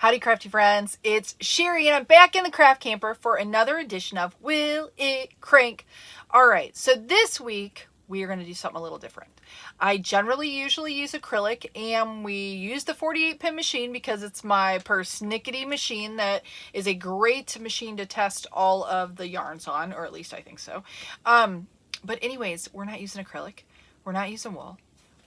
Howdy crafty friends, it's Sherry and I'm back in the craft camper for another edition of Will It Crank? Alright, so this week we are going to do something a little different. I usually use acrylic, and we use the 48 pin machine because it's my persnickety machine that is a great machine to test all of the yarns on, or at least I think so. But anyways, we're not using acrylic, we're not using wool,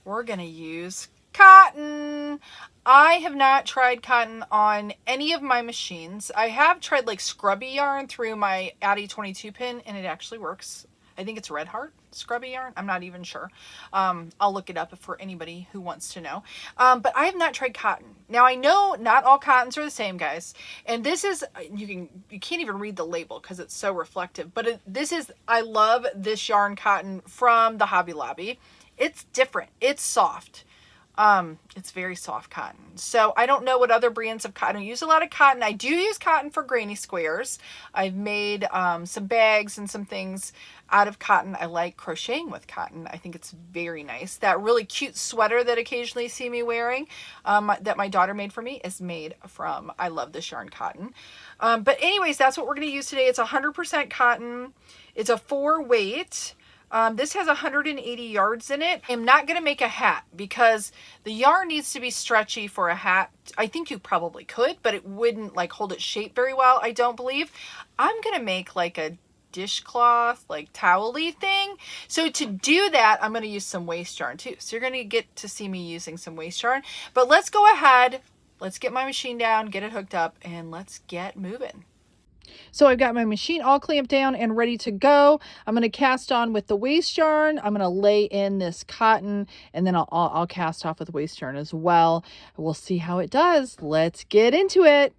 we're going to use cotton. I have not tried cotton on any of my machines. I have tried like scrubby yarn through my Addi 22 pin, and it actually works. I think it's Red Heart scrubby yarn. I'm not even sure. I'll look it up for anybody who wants to know. But I have not tried cotton. Now I know not all cottons are the same, guys. And this is, you can't even read the label because it's so reflective. But I love this yarn cotton from the Hobby Lobby. It's different. It's soft. It's very soft cotton. So I don't know what other brands of cotton. I use a lot of cotton. I do use cotton for granny squares. I've made some bags and some things out of cotton. I like crocheting with cotton. I think it's very nice. That really cute sweater that occasionally you see me wearing, that my daughter made for me, is made from, I love this yarn cotton. But anyways, that's what we're going to use today. It's 100% cotton. It's a 4-weight. This has 180 yards in it. I'm not going to make a hat because the yarn needs to be stretchy for a hat. I think you probably could, but it wouldn't like hold its shape very well, I don't believe. I'm going to make like a dishcloth, like towel-y thing. So to do that, I'm going to use some waste yarn too. So you're going to get to see me using some waste yarn. But let's go ahead. Let's get my machine down, get it hooked up, and let's get moving. So I've got my machine all clamped down and ready to go. I'm going to cast on with the waste yarn. I'm going to lay in this cotton, and then I'll cast off with waste yarn as well. We'll see how it does. Let's get into it.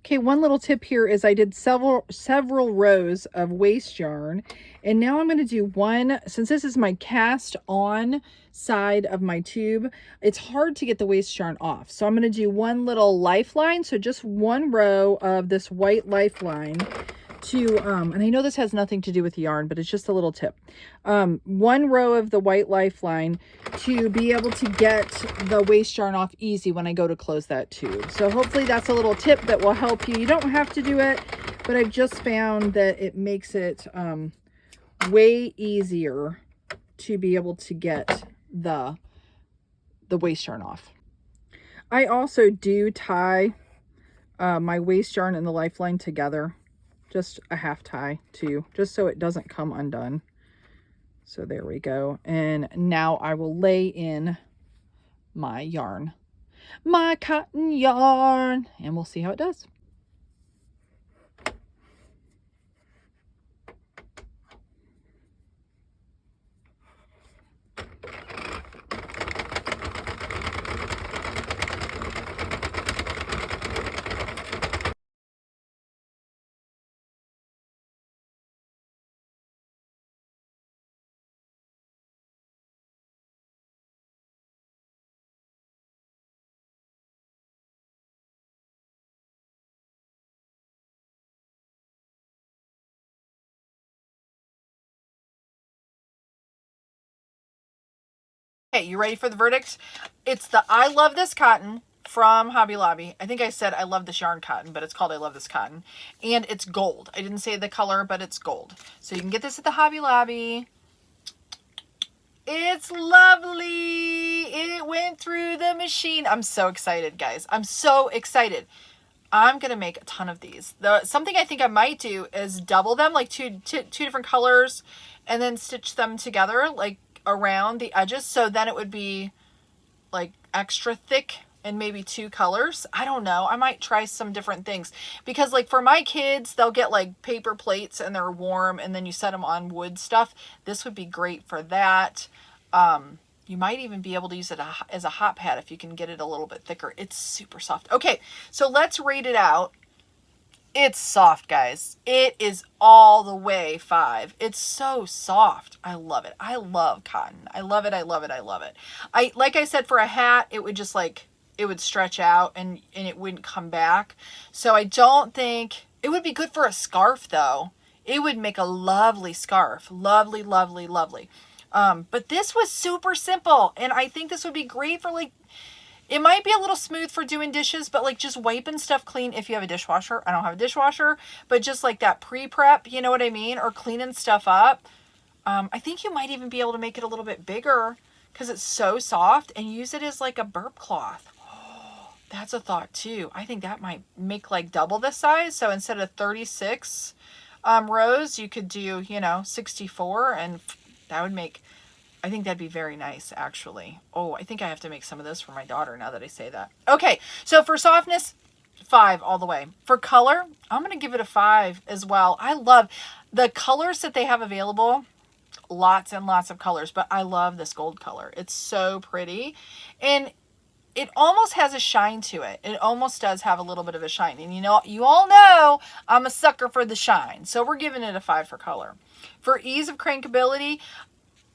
Okay, one little tip here is I did several rows of waste yarn, and now I'm going to do one. Since this is my cast on side of my tube, it's hard to get the waste yarn off. So I'm going to do one little lifeline. So just one row of this white lifeline to, and I know this has nothing to do with the yarn, but it's just a little tip. One row of the white lifeline to be able to get the waste yarn off easy when I go to close that tube. So hopefully that's a little tip that will help you. You don't have to do it, but I've just found that it makes it way easier to be able to get the waste yarn off. I also do tie my waste yarn and the lifeline together. Just a half tie too, just so it doesn't come undone. So there we go. And now I will lay in my yarn, my cotton yarn, and we'll see how it does. Okay, you ready for the verdict? It's the I Love This Cotton from Hobby Lobby. I think I said I love this yarn cotton, but it's called I Love This Cotton. And it's gold. I didn't say the color, but it's gold. So you can get this at the Hobby Lobby. It's lovely. It went through the machine. I'm so excited, guys. I'm so excited. I'm going to make a ton of these. Something I think I might do is double them, like two different colors, and then stitch them together, like around the edges, so then it would be like extra thick and maybe 2 colors. I don't know. I might try some different things because like for my kids, they'll get like paper plates and they're warm, and then you set them on wood stuff. This would be great for that. You might even be able to use it as a hot pad if you can get it a little bit thicker. It's super soft. Okay, so let's rate it out. It's soft, guys. It is all the way 5. It's so soft. I love it. I love cotton. I love it. I love it. I love it. Like I said, for a hat, it would just like, it would stretch out and it wouldn't come back. So I don't think, it would be good for a scarf though. It would make a lovely scarf. Lovely, lovely, lovely. But this was super simple, and I think this would be great for like, it might be a little smooth for doing dishes, but like just wiping stuff clean if you have a dishwasher. I don't have a dishwasher, but just like that pre-prep, you know what I mean? Or cleaning stuff up. I think you might even be able to make it a little bit bigger because it's so soft, and use it as like a burp cloth. That's a thought too. I think that might make like double the size. So instead of 36 rows, you could do, 64, and that would make, I think that'd be very nice, actually. Oh, I think I have to make some of this for my daughter now that I say that. Okay, so for softness, 5 all the way. For color, I'm going to give it a 5 as well. I love the colors that they have available. Lots and lots of colors, but I love this gold color. It's so pretty. And it almost has a shine to it. It almost does have a little bit of a shine. And you all know I'm a sucker for the shine. So we're giving it a 5 for color. For ease of crankability,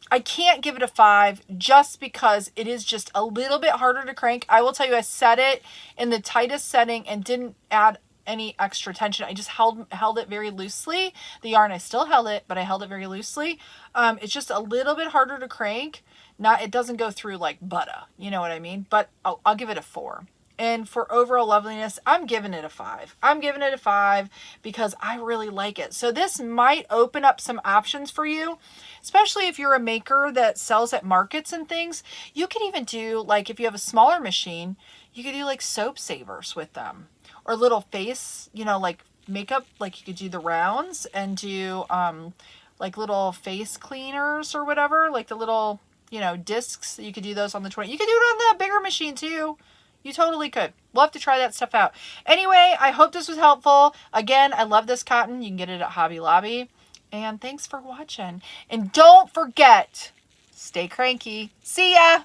I can't give it a 5 just because it is just a little bit harder to crank. I will tell you, I set it in the tightest setting and didn't add any extra tension. I just held it very loosely. The yarn, I still held it, but I held it very loosely. It's just a little bit harder to crank. It doesn't go through like butter, you know what I mean? But I'll give it a 4. And for overall loveliness, I'm giving it a 5. I'm giving it a 5 because I really like it. So this might open up some options for you, especially if you're a maker that sells at markets and things. You could even do, like, if you have a smaller machine, you could do like soap savers with them, or little face, like makeup, like you could do the rounds and do like little face cleaners or whatever, like the little, discs. You could do those on the 20. You could do it on the bigger machine too. You totally could. We'll have to try that stuff out. Anyway, I hope this was helpful. Again, I love this cotton. You can get it at Hobby Lobby. And thanks for watching. And don't forget, stay cranky. See ya!